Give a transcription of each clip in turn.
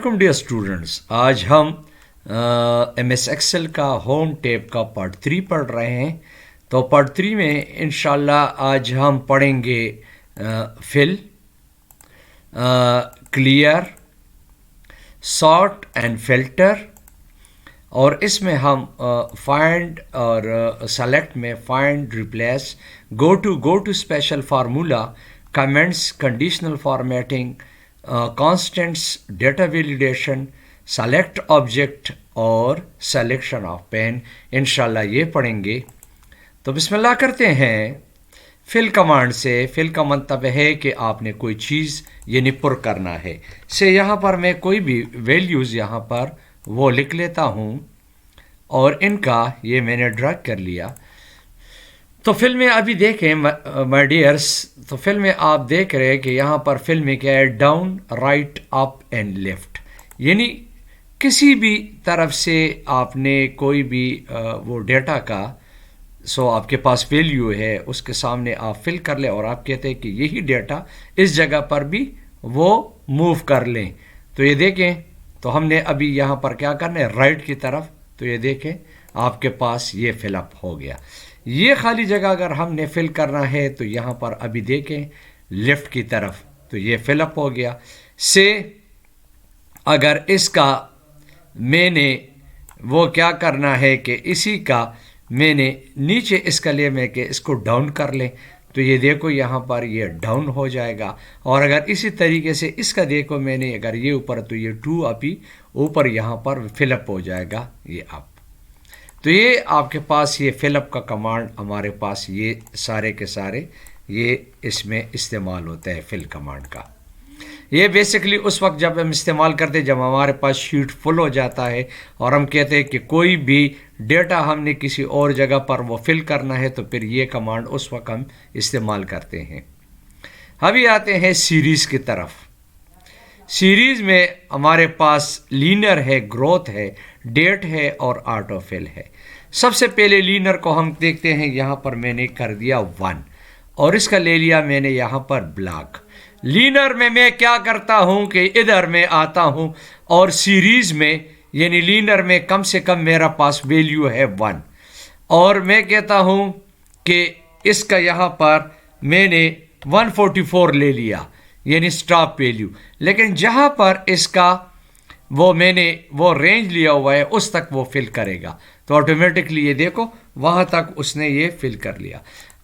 Welcome dear students, آج ہم M S Excel کا ہوم ٹیب کا پارٹ 3 پڑھ رہے ہیں۔ تو پارٹ 3 میں انشاءاللہ آج ہم پڑھیں گے fill, clear, sort and filter, اور اس میں ہم فائنڈ اور سلیکٹ میں find, replace, go to special formula, comments, conditional formatting, constants, data validation, select object اور سلیکشن آف پین انشاءاللہ یہ پڑھیں گے۔ تو بسم اللہ کرتے ہیں۔ فل کمانڈ سے، فل کا مطلب ہے کہ آپ نے کوئی چیز یعنی پر کرنا ہے۔ سے یہاں پر میں کوئی بھی ویلیوز یہاں پر وہ لکھ لیتا ہوں اور ان کا یہ میں نے ڈریگ کر لیا۔ تو فل میں ابھی دیکھیں مائی ڈیئرس، تو فل میں آپ دیکھ رہے ہیں کہ یہاں پر فل میں کیا ہے، down, right, up and left, یعنی کسی بھی طرف سے آپ نے کوئی بھی وہ ڈیٹا کا آپ کے پاس ویلیو ہے اس کے سامنے آپ فل کر لیں اور آپ کہتے ہیں کہ یہی ڈیٹا اس جگہ پر بھی وہ موو کر لیں۔ تو یہ دیکھیں، تو ہم نے ابھی یہاں پر کیا کرنا ہے، رائٹ کی طرف، تو یہ دیکھیں آپ کے پاس یہ فل اپ ہو گیا۔ یہ خالی جگہ اگر ہم نے فل کرنا ہے تو یہاں پر ابھی دیکھیں لیفٹ کی طرف، تو یہ فل اپ ہو گیا۔ سے اگر اس کا میں نے وہ کیا کرنا ہے کہ اسی کا میں نے نیچے اس کا لے میں کہ اس کو ڈاؤن کر لیں، تو یہ دیکھو یہاں پر یہ ڈاؤن ہو جائے گا۔ اور اگر اسی طریقے سے اس کا دیکھو میں نے اگر یہ اوپر، تو یہ 2 ابھی اوپر یہاں پر فل اپ ہو جائے گا، یہ اپ۔ تو یہ آپ کے پاس یہ فل اپ کا کمانڈ ہمارے پاس یہ سارے کے سارے یہ اس میں استعمال ہوتا ہے فل کمانڈ کا۔ یہ بیسیکلی اس وقت جب ہم استعمال کرتے ہیں جب ہمارے پاس شیٹ فل ہو جاتا ہے اور ہم کہتے ہیں کہ کوئی بھی ڈیٹا ہم نے کسی اور جگہ پر وہ فل کرنا ہے، تو پھر یہ کمانڈ اس وقت ہم استعمال کرتے ہیں۔ ابھی آتے ہیں سیریز کی طرف۔ سیریز میں ہمارے پاس لینر ہے، گروتھ ہے، ڈیٹ ہے اور آٹو فل ہے۔ سب سے پہلے لینر کو ہم دیکھتے ہیں، یہاں پر میں نے کر دیا 1 اور اس کا لے لیا میں نے یہاں پر بلاک۔ لینر میں کیا کرتا ہوں کہ ادھر میں آتا ہوں اور سیریز میں یعنی لینر میں کم سے کم میرا پاس ویلیو ہے 1، اور میں کہتا ہوں کہ اس کا یہاں پر میں نے 144 لے لیا یعنی سٹاپ ویلیو، لیکن جہاں پر اس کا وہ میں نے وہ رینج لیا ہوا ہے اس تک وہ فل کرے گا، تو آٹومیٹکلی یہ دیکھو وہاں تک اس نے یہ فل کر لیا۔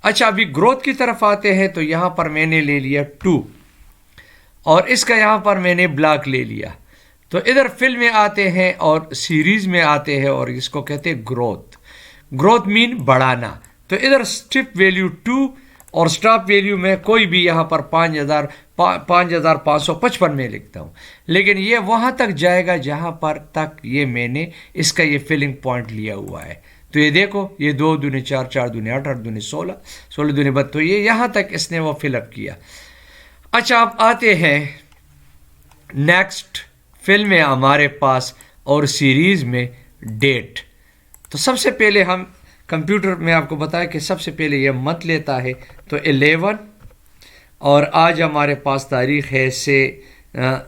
اچھا ابھی گروتھ کی طرف آتے ہیں، تو یہاں پر میں نے لے لیا 2 اور اس کا یہاں پر میں نے بلاک لے لیا۔ تو ادھر فل میں آتے ہیں اور سیریز میں آتے ہیں اور اس کو کہتے ہیں گروتھ۔ گروتھ مین بڑھانا، تو ادھر اسٹپ ویلیو 2 اور سٹاپ ویلیو میں کوئی بھی یہاں پر 5555 میں لکھتا ہوں، لیکن یہ وہاں تک جائے گا جہاں پر تک یہ میں نے اس کا یہ فلنگ پوائنٹ لیا ہوا ہے۔ تو یہ دیکھو یہ 2 دونوں 4، 4 دونوں 8، 8 دونوں 16، 16 دونوں 32، تو یہ یہاں تک اس نے وہ فل اپ کیا۔ اچھا اب آتے ہیں نیکسٹ، فل میں ہمارے پاس اور سیریز میں ڈیٹ۔ تو سب سے پہلے ہم کمپیوٹر میں آپ کو بتایا کہ سب سے پہلے یہ منتھ لیتا ہے، تو 11 اور آج ہمارے پاس تاریخ ہے سے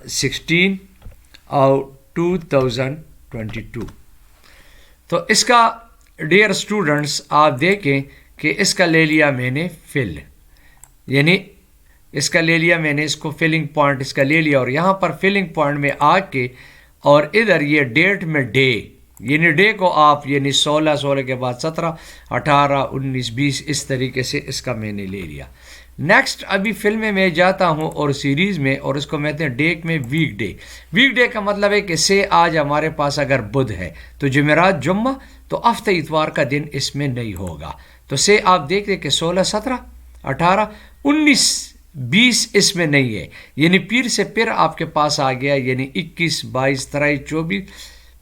16 اور 2022۔ تو اس کا ڈیئر اسٹوڈنٹس آپ دیکھیں کہ اس کا لے لیا میں نے فل، یعنی اس کا لے لیا میں نے اس کو فلنگ پوائنٹ اس کا لے لیا، اور یہاں پر فلنگ پوائنٹ میں آ کے اور ادھر یہ ڈیٹ میں ڈے، یعنی ڈے کو آپ یعنی 16، 16 کے بعد 17، 18، 19، 20 اس طریقے سے اس کا میں نے لے لیا۔ نیکسٹ ابھی فلم میں جاتا ہوں اور سیریز میں، اور اس کو کہتے ہیں ڈے میں ویک ڈے۔ ویک ڈے کا مطلب ہے کہ سے آج ہمارے پاس اگر بدھ ہے تو جمعرات، جمعہ، تو ہفتہ اتوار کا دن اس میں نہیں ہوگا، تو سے آپ دیکھتے کہ 16، 17، 18، 19، 20 اس میں نہیں ہے، یعنی پیر سے پھر آپ کے پاس آ گیا، یعنی 21، 22، 23، 24،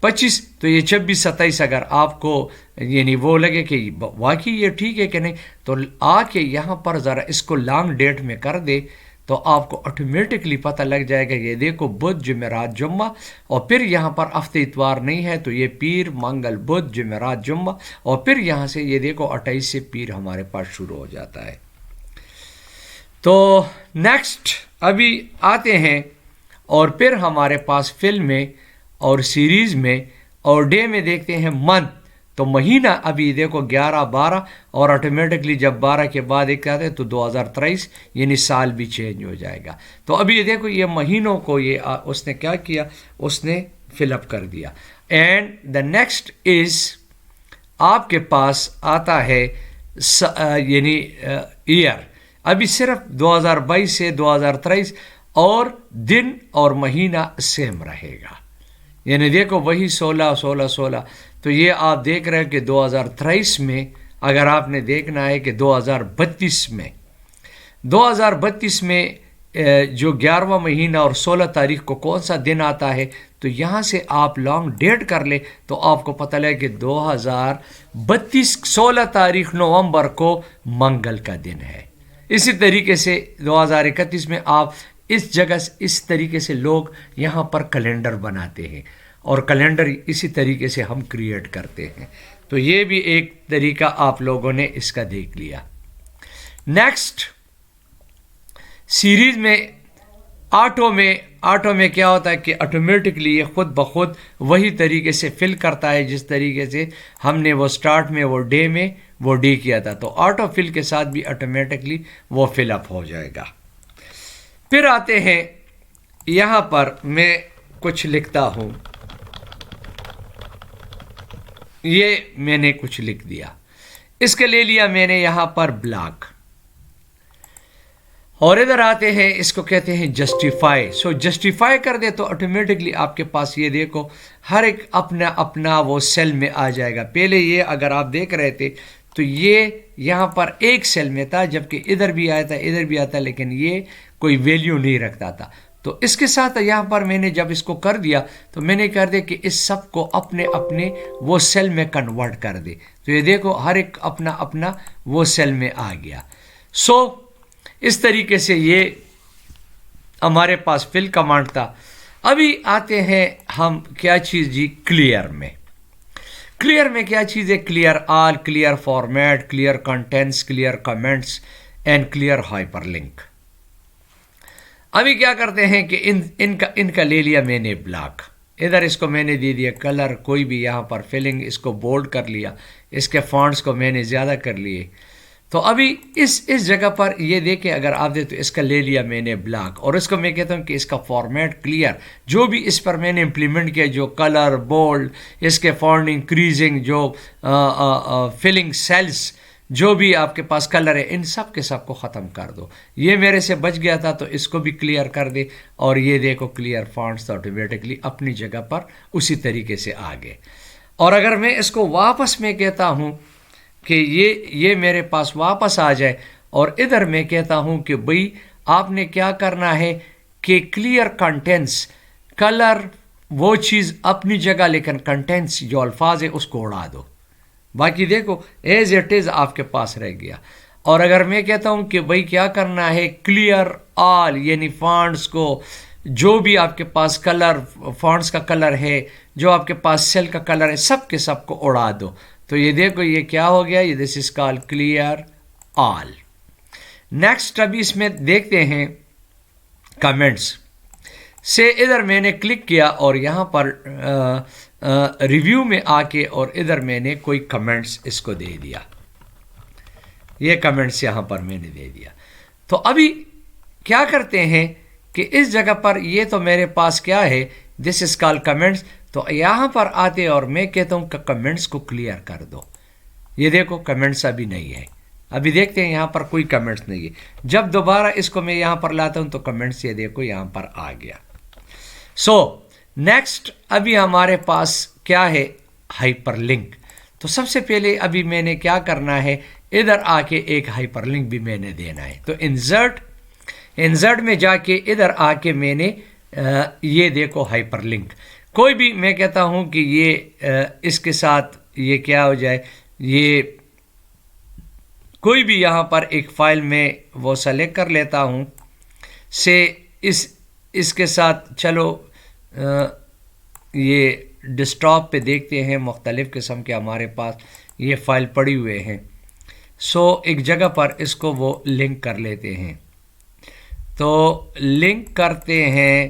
25، تو یہ 26، 27 اگر آپ کو یعنی وہ لگے کہ واقعی یہ ٹھیک ہے کہ نہیں، تو آ کے یہاں پر ذرا اس کو لانگ ڈیٹ میں کر دے تو آپ کو آٹومیٹکلی پتہ لگ جائے گا۔ یہ دیکھو بدھ، جمعرات، جمعہ، اور پھر یہاں پر ہفتے اتوار نہیں ہے، تو یہ پیر، منگل، بدھ، جمعرات، جمعہ، اور پھر یہاں سے یہ دیکھو 28 سے پیر ہمارے پاس شروع ہو جاتا ہے۔ تو نیکسٹ ابھی آتے ہیں اور پھر ہمارے پاس فل میں اور سیریز میں اور ڈے میں دیکھتے ہیں منتھ. تو مہینہ ابھی دیکھو 11 12 اور آٹومیٹکلی جب 12 کے بعد ایک آتا ہے تو 2023 یعنی سال بھی چینج ہو جائے گا. تو ابھی دیکھو یہ مہینوں کو یہ اس نے کیا کیا, اس نے فل اپ کر دیا. اینڈ دا نیکسٹ از آپ کے پاس آتا ہے یعنی ایئر. ابھی صرف 2022 سے 2023 اور دن اور مہینہ سیم رہے گا, یعنی دیکھو وہی 16 16 16. تو یہ آپ دیکھ رہے ہیں کہ 2023 میں اگر آپ نے دیکھنا ہے کہ 2032 میں جو 11واں مہینہ اور 16 تاریخ کو کون سا دن آتا ہے, تو یہاں سے آپ لانگ ڈیٹ کر لیں تو آپ کو پتہ لگے کہ 2032 16 تاریخ نومبر کو منگل کا دن ہے. اسی طریقے سے 2031 میں آپ اس جگہ اس طریقے سے لوگ یہاں پر کیلنڈر بناتے ہیں اور کیلنڈر اسی طریقے سے ہم کریٹ کرتے ہیں. تو یہ بھی ایک طریقہ آپ لوگوں نے اس کا دیکھ لیا. نیکسٹ سیریز میں آٹو میں کیا ہوتا ہے کہ آٹومیٹکلی یہ خود بخود وہی طریقے سے فل کرتا ہے جس طریقے سے ہم نے وہ سٹارٹ میں وہ ڈے میں وہ ڈے کیا تھا. تو آٹو فل کے ساتھ بھی آٹومیٹکلی وہ فل اپ ہو جائے گا. پھر آتے ہیں یہاں پر میں کچھ لکھتا ہوں, یہ میں نے کچھ لکھ دیا, اس کے لے لیا میں نے یہاں پر بلاک. اور ادھر آتے ہیں, اس کو کہتے ہیں جسٹیفائی. سو جسٹیفائی کر دے تو آٹومیٹکلی آپ کے پاس یہ دیکھو ہر ایک اپنا اپنا وہ سیل میں آ جائے گا. پہلے یہ اگر آپ دیکھ رہے تھے تو یہ یہاں پر ایک سیل میں تھا, جبکہ ادھر بھی آیا تھا ادھر بھی آتا, لیکن یہ کوئی ویلیو نہیں رکھتا تھا. تو اس کے ساتھ یہاں پر میں نے جب اس کو کر دیا تو میں نے کر دیا کہ اس سب کو اپنے اپنے وہ سیل میں کنورٹ کر دے. تو یہ دیکھو ہر ایک اپنا اپنا وہ سیل میں آ گیا. سو اس طریقے سے یہ ہمارے پاس فل کمانڈ تھا. ابھی آتے ہیں ہم کیا چیز جی کلیئر میں. کلیئر میں کیا چیز ہے, clear all, clear format, clear contends, clear comments and clear hyper link. ابھی کیا کرتے ہیں کہ ان کا لے لیا میں نے بلاک. ادھر اس کو میں نے دے دیا کلر, کوئی بھی یہاں پر فلنگ, اس کو بولڈ کر لیا, اس کے فونٹس کو میں نے زیادہ کر لیے. تو ابھی اس جگہ پر یہ دیکھیں اگر آپ دے تو اس کا لے لیا میں نے بلاک, اور اس کو میں کہتا ہوں کہ اس کا فارمیٹ کلیئر. جو بھی اس پر میں نے امپلیمنٹ کیا, جو کلر بولڈ, اس کے فونٹ انکریزنگ, جو فلنگ سیلز, جو بھی آپ کے پاس کلر ہے, ان سب کے سب کو ختم کر دو. یہ میرے سے بچ گیا تھا تو اس کو بھی کلیئر کر دے, اور یہ دیکھو کلیئر فونٹس تو آٹومیٹکلی اپنی جگہ پر اسی طریقے سے آ گئے. اور اگر میں اس کو واپس میں کہتا ہوں کہ یہ میرے پاس واپس آ جائے, اور ادھر میں کہتا ہوں کہ بھئی آپ نے کیا کرنا ہے کہ کلیئر کنٹینٹس, کلر وہ چیز اپنی جگہ, لیکن کنٹینٹس جو الفاظ ہے اس کو اڑا دو. باقی دیکھو ایز اٹ از آپ کے پاس رہ گیا. اور اگر میں کہتا ہوں کہ بھئی کیا کرنا ہے کلیئر آل, یعنی فونٹس کو, جو بھی آپ کے پاس کلر, فونٹس کا کلر ہے, جو آپ کے پاس سیل کا کلر ہے, سب کے سب کو اڑا دو. تو یہ دیکھو یہ کیا ہو گیا, یہ دس از کال کلیئر آل. نیکسٹ ابھی اس میں دیکھتے ہیں کمنٹس سے. ادھر میں نے کلک کیا اور یہاں پر ریویو میں آ کے اور ادھر میں نے کوئی کمنٹس اس کو دے دیا. یہ کمنٹس یہاں پر میں نے دے دیا. تو ابھی کیا کرتے ہیں کہ اس جگہ پر یہ تو میرے پاس کیا ہے, دس از کال کمنٹس. تو یہاں پر آتے اور میں کہتا ہوں کہ کمنٹس کو کلیئر کر دو. یہ دیکھو کمنٹس ابھی نہیں ہے. ابھی دیکھتے ہیں یہاں پر کوئی کمنٹس نہیں ہے. جب دوبارہ اس کو میں یہاں پر لاتا ہوں تو کمنٹس یہ دیکھو یہاں پر آ گیا. سو نیکسٹ ابھی ہمارے پاس کیا ہے, ہائپر لنک. تو سب سے پہلے ابھی میں نے کیا کرنا ہے, ادھر آ کے ایک ہائپر لنک بھی میں نے دینا ہے. تو انسرٹ میں جا کے ادھر آ کے میں نے یہ دیکھو ہائپر لنک, کوئی بھی میں کہتا ہوں کہ یہ اس کے ساتھ یہ کیا ہو جائے, یہ کوئی بھی یہاں پر ایک فائل میں وہ سلیکٹ کر لیتا ہوں سے اس کے ساتھ. چلو یہ ڈیسکٹاپ پہ دیکھتے ہیں, مختلف قسم کے ہمارے پاس یہ فائل پڑی ہوئے ہیں. سو ایک جگہ پر اس کو وہ لنک کر لیتے ہیں. تو لنک کرتے ہیں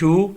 2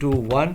2 1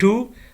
2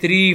3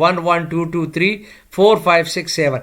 1 1 2 2 3 4 5 6 7।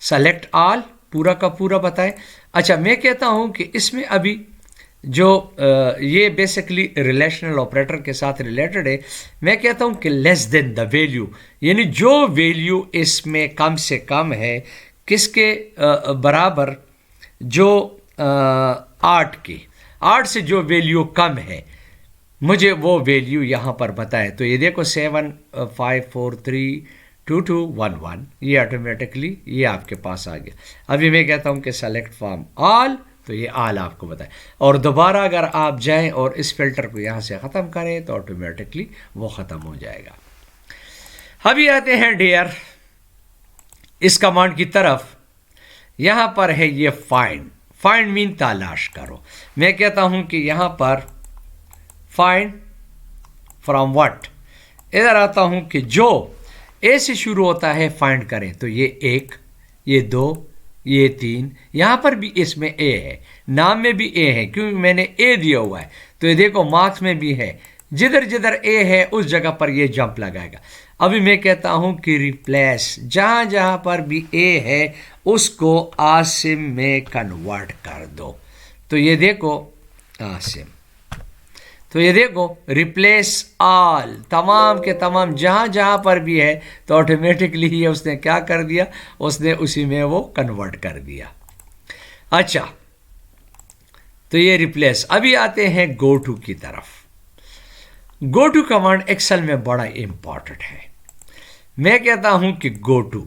سلیکٹ آل پورا کا پورا بتائیں. اچھا میں کہتا ہوں کہ اس میں ابھی جو یہ بیسکلی ریلیشنل آپریٹر کے ساتھ ریلیٹڈ ہے. میں کہتا ہوں کہ لیس دین دا ویلیو، یعنی جو ویلیو اس میں کم سے کم ہے کس کے برابر، جو 8 کی، 8 سے جو ویلیو کم ہے مجھے وہ ویلیو یہاں پر بتائے. تو یہ دیکھو 7 5 4 3 2 2 1 1 یہ آٹومیٹکلی یہ آپ کے پاس آ گیا. ابھی میں کہتا ہوں کہ سلیکٹ فرام آل، تو یہ آل آپ کو بتائے. اور دوبارہ اگر آپ جائیں اور اس فلٹر کو یہاں سے ختم کریں تو آٹومیٹکلی وہ ختم ہو جائے گا. ابھی آتے ہیں ڈیئر اس کمانڈ کی طرف. یہاں پر ہے یہ فائنڈ. فائنڈ مین تلاش کرو. میں کہتا ہوں کہ یہاں پر فائنڈ فرام وٹ، ادھر آتا ہوں کہ جو اے سے شروع ہوتا ہے فائنڈ کریں. تو یہ 1، یہ 2، یہ 3، یہاں پر بھی اس میں اے ہے، نام میں بھی اے ہے کیونکہ میں نے اے دیا ہوا ہے. تو یہ دیکھو مارکس میں بھی ہے، جدھر جدھر اے ہے اس جگہ پر یہ جمپ لگائے گا. ابھی میں کہتا ہوں کہ ریپلیس، جہاں جہاں پر بھی اے ہے اس کو عاصم میں کنورٹ کر دو. تو یہ دیکھو عاصم، تو یہ دیکھو ریپلیس آل، تمام کے تمام جہاں جہاں پر بھی ہے تو آٹومیٹکلی یہ اس نے کیا کر دیا، اس نے اسی میں وہ کنورٹ کر دیا. اچھا تو یہ ریپلیس. ابھی آتے ہیں گو ٹو کی طرف. گو ٹو کمانڈ ایکسل میں بڑا امپورٹنٹ ہے. میں کہتا ہوں کہ گو ٹو،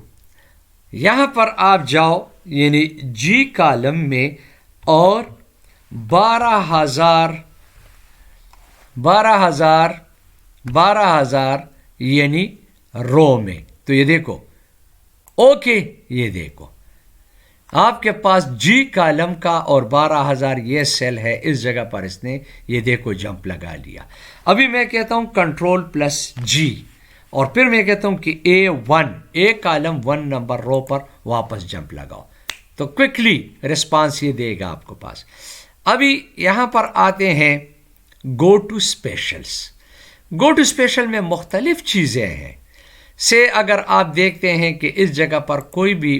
یہاں پر آپ جاؤ یعنی جی کالم میں اور 12,000 یعنی رو میں. تو یہ دیکھو اوکے، یہ دیکھو آپ کے پاس جی کالم کا اور 12,000 یہ سیل ہے، اس جگہ پر اس نے یہ دیکھو جمپ لگا لیا. ابھی میں کہتا ہوں کنٹرول پلس جی اور پھر میں کہتا ہوں کہ A1 اے کالم 1 نمبر رو پر واپس جمپ لگاؤ. تو کوئکلی رسپانس یہ دے گا آپ کو پاس. ابھی یہاں پر آتے ہیں go to specials. Go to special میں مختلف چیزیں ہیں. سے اگر آپ دیکھتے ہیں کہ اس جگہ پر کوئی بھی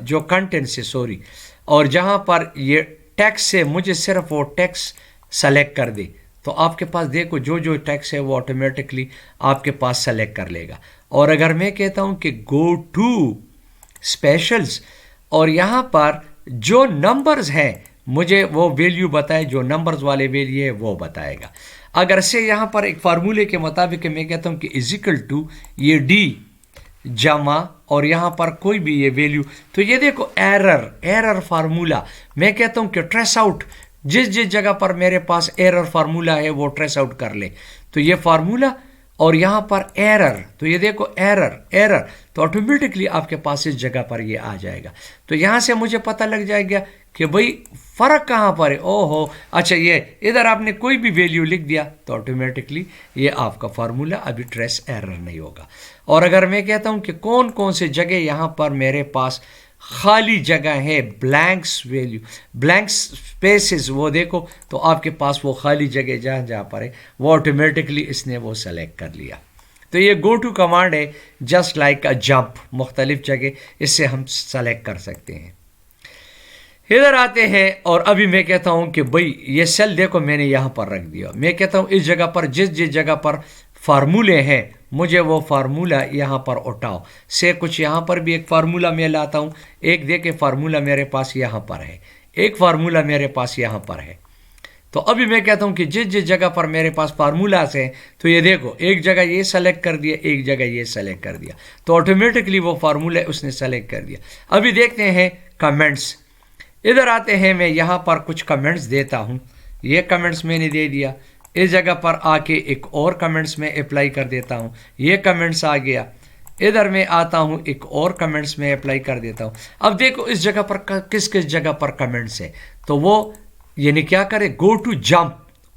جو کنٹینٹ سے سوری اور جہاں پر یہ ٹیکس سے مجھے صرف وہ ٹیکس سلیکٹ کر دے تو آپ کے پاس دیکھو جو جو ٹیکس ہے وہ آٹومیٹکلی آپ کے پاس سلیکٹ کر لے گا. اور اگر میں کہتا ہوں کہ گو ٹو اسپیشلس اور یہاں پر جو نمبرز ہیں مجھے وہ ویلیو بتائے، جو نمبرز والے ویلیو ہے وہ بتائے گا. اگر سے یہاں پر ایک فارمولے کے مطابق میں کہتا ہوں کہ ایزیکل ٹو یہ ڈی جمع اور یہاں پر کوئی بھی یہ ویلیو، تو یہ دیکھو ایرر فارمولا. میں کہتا ہوں کہ ٹریس آؤٹ، جس جگہ پر میرے پاس ایرر فارمولا ہے وہ ٹریس آؤٹ کر لے. تو یہ فارمولا اور یہاں پر ایرر، تو یہ دیکھو ایرر تو آٹومیٹکلی آپ کے پاس اس جگہ پر یہ آ جائے گا. تو یہاں سے مجھے پتہ لگ جائے گا کہ بھئی فرق کہاں پر ہے. او ہو اچھا، یہ ادھر آپ نے کوئی بھی ویلیو لکھ دیا تو آٹومیٹکلی یہ آپ کا فارمولا ابھی ٹریس ایرر نہیں ہوگا. اور اگر میں کہتا ہوں کہ کون کون سے جگہ یہاں پر میرے پاس خالی جگہ ہے، بلینک سپیسز، وہ دیکھو تو آپ کے پاس وہ خالی جگہ جہاں جہاں پر ہے وہ آٹومیٹکلی اس نے وہ سلیکٹ کر لیا. تو یہ گو ٹو کمانڈ ہے جسٹ لائک اے جمپ، مختلف جگہ اس سے ہم سلیکٹ کر سکتے ہیں. ادھر آتے ہیں اور ابھی میں کہتا ہوں کہ بھئی یہ سیل دیکھو میں نے یہاں پر رکھ دیا. میں کہتا ہوں اس جگہ پر جس جگہ پر فارمولے ہیں مجھے وہ فارمولا یہاں پر اٹھاؤ. سے کچھ یہاں پر بھی ایک فارمولا میں لاتا ہوں. ایک دیکھیں فارمولا میرے پاس یہاں پر ہے، ایک فارمولا میرے پاس یہاں پر ہے. تو ابھی میں کہتا ہوں کہ جس جگہ پر میرے پاس فارمولاز ہیں تو یہ دیکھو ایک جگہ یہ سلیکٹ کر دیا، ایک جگہ یہ سلیکٹ کر دیا، تو آٹومیٹکلی وہ فارمولا اس نے سلیکٹ کر دیا. ابھی دیکھتے ہیں کمنٹس. ادھر آتے ہیں، میں یہاں پر کچھ کمنٹس دیتا ہوں. یہ کمنٹس میں نے دے دیا. اس جگہ پر آ کے ایک اور کمنٹس میں اپلائی کر دیتا ہوں. یہ کمنٹس آ گیا. ادھر میں آتا ہوں ایک اور کمنٹس میں اپلائی کر دیتا ہوں. اب دیکھو اس جگہ پر کس جگہ پر کمنٹس ہے تو وہ یعنی کیا کرے، گو ٹو جمپ،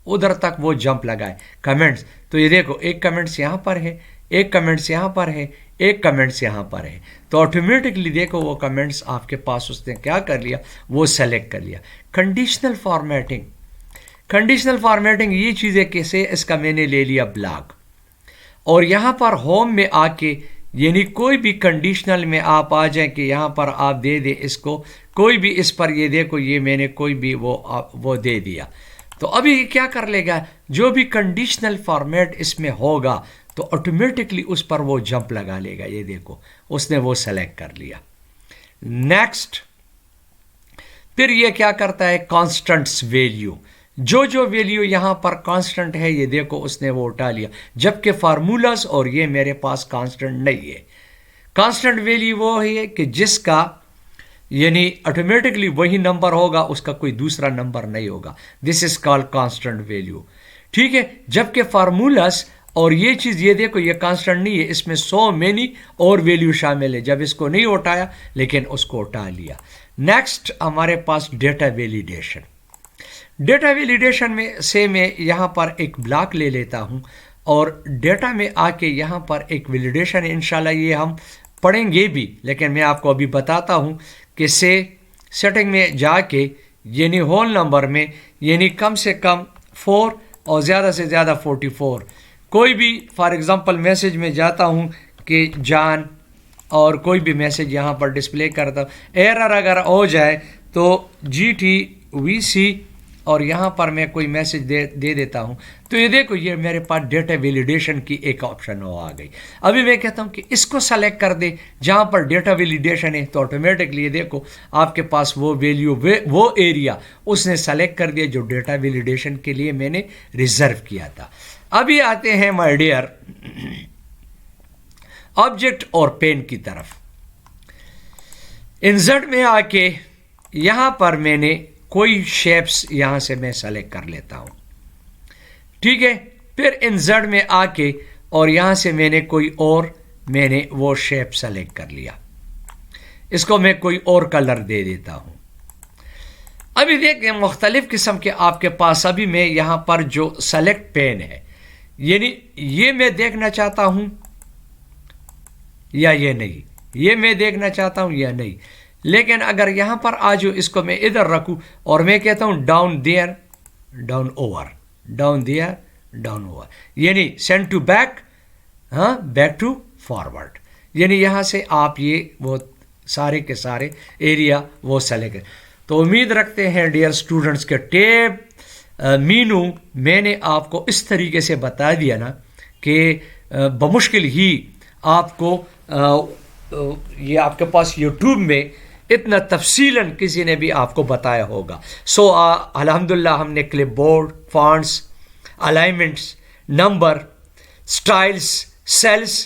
ادھر تک وہ جمپ لگائے کمنٹس. تو یہ دیکھو ایک کمنٹس یہاں پر ہے، ایک کمنٹس یہاں پر ہے، ایک کمنٹس یہاں پر ہے. تو آٹومیٹکلی دیکھو وہ کمنٹس آپ کے پاس اس نے کیا کر لیا، وہ سلیکٹ کر لیا. کنڈیشنل فارمیٹنگ یہ چیز ہے کیسے، اس کا میں نے لے لیا بلاک اور یہاں پر ہوم میں آ کے یعنی کوئی بھی کنڈیشنل میں آپ آ جائیں کہ یہاں پر آپ دے دیں اس کو، کوئی بھی اس پر یہ دیکھو یہ میں نے کوئی بھی وہ دے دیا، تو ابھی یہ کیا کر لے گا، جو بھی کنڈیشنل فارمیٹ اس میں ہوگا تو آٹومیٹکلی اس پر وہ جمپ لگا لے گا. یہ دیکھو اس نے وہ سلیکٹ کر لیا. نیکسٹ پھر یہ کیا کرتا ہے، کانسٹنٹس ویلیو، جو ویلیو یہاں پر کانسٹنٹ ہے یہ دیکھو اس نے وہ اٹھا لیا، جبکہ فارمولاز اور یہ میرے پاس کانسٹنٹ نہیں ہے. کانسٹنٹ ویلیو وہ ہے کہ جس کا یعنی آٹومیٹکلی وہی نمبر ہوگا، اس کا کوئی دوسرا نمبر نہیں ہوگا. دس از کال کانسٹنٹ ویلیو. ٹھیک ہے، جبکہ فارمولاز اور یہ چیز یہ دیکھو یہ کانسٹنٹ نہیں ہے، اس میں سو مینی اور ویلیو شامل ہے. جب اس کو نہیں اٹھایا لیکن اس کو اٹھا لیا. نیکسٹ ہمارے پاس ڈیٹا ویلیڈیشن. ڈیٹا ویلیڈیشن میں یہاں پر ایک بلاک لے لیتا ہوں اور ڈیٹا میں آ کے یہاں پر ایک ویلیڈیشن ہے. انشاءاللہ یہ ہم پڑھیں گے بھی، لیکن میں آپ کو ابھی بتاتا ہوں کہ سیٹنگ میں جا کے یعنی ہول نمبر میں یعنی کم سے کم 4 اور زیادہ سے زیادہ 44 کوئی بھی فار ایگزامپل میسج میں جاتا ہوں کہ جان اور کوئی بھی میسج یہاں پر ڈسپلے کرتا ہوں. ایرر اگر ہو جائے تو GTVC اور یہاں پر میں کوئی میسج دے دیتا ہوں تو یہ دیکھو یہ میرے پاس ڈیٹا ویلیڈیشن کی ایک آپشن آ گئی. ابھی میں کہتا ہوں کہ اس کو سلیکٹ کر دے جہاں پر ڈیٹا ویلیڈیشن ہے تو آٹومیٹکلی یہ دیکھو آپ کے پاس وہ ویلیو وہ ایریا اس نے سلیکٹ کر دیا جو ڈیٹا ویلیڈیشن کے لیے میں نے ریزرو کیا تھا. ابھی آتے ہیں مائی ڈیئر آبجیکٹ اور پین کی طرف. انسرٹ میں آ کے یہاں پر میں نے کوئی شیپس یہاں سے میں سلیکٹ کر لیتا ہوں. ٹھیک ہے، پھر انسرٹ میں آ کے اور یہاں سے میں نے کوئی اور میں نے وہ شیپ سلیکٹ کر لیا. اس کو میں کوئی اور کلر دے دیتا ہوں. ابھی دیکھیں مختلف قسم کے آپ کے پاس ابھی میں یہاں پر جو سلیکٹ پین ہے یعنی یہ میں دیکھنا چاہتا ہوں یا یہ نہیں، یہ میں دیکھنا چاہتا ہوں یا نہیں. لیکن اگر یہاں پر آجو اس کو میں ادھر رکھوں اور میں کہتا ہوں down there down over down there down over یعنی send to back back to forward, یعنی یہاں سے آپ یہ وہ سارے کے سارے ایریا وہ سلیکٹ. تو امید رکھتے ہیں ڈیئر اسٹوڈنٹس کے ٹیپ مینو میں نے آپ کو اس طریقے سے بتا دیا نا کہ بمشکل ہی آپ کو یہ آپ کے پاس یوٹیوب میں اتنا تفصیلاً کسی نے بھی آپ کو بتایا ہوگا. سو الحمدللہ ہم نے clipboard, fonts, alignments, number, styles, cells,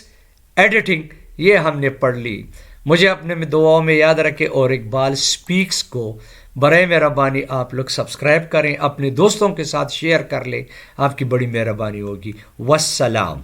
editing یہ ہم نے پڑھ لی. مجھے اپنے میں دعاؤں میں یاد رکھے اور اقبال سپیکس کو برائے مہربانی آپ لوگ سبسکرائب کریں، اپنے دوستوں کے ساتھ شیئر کر لیں، آپ کی بڑی مہربانی ہوگی. والسلام.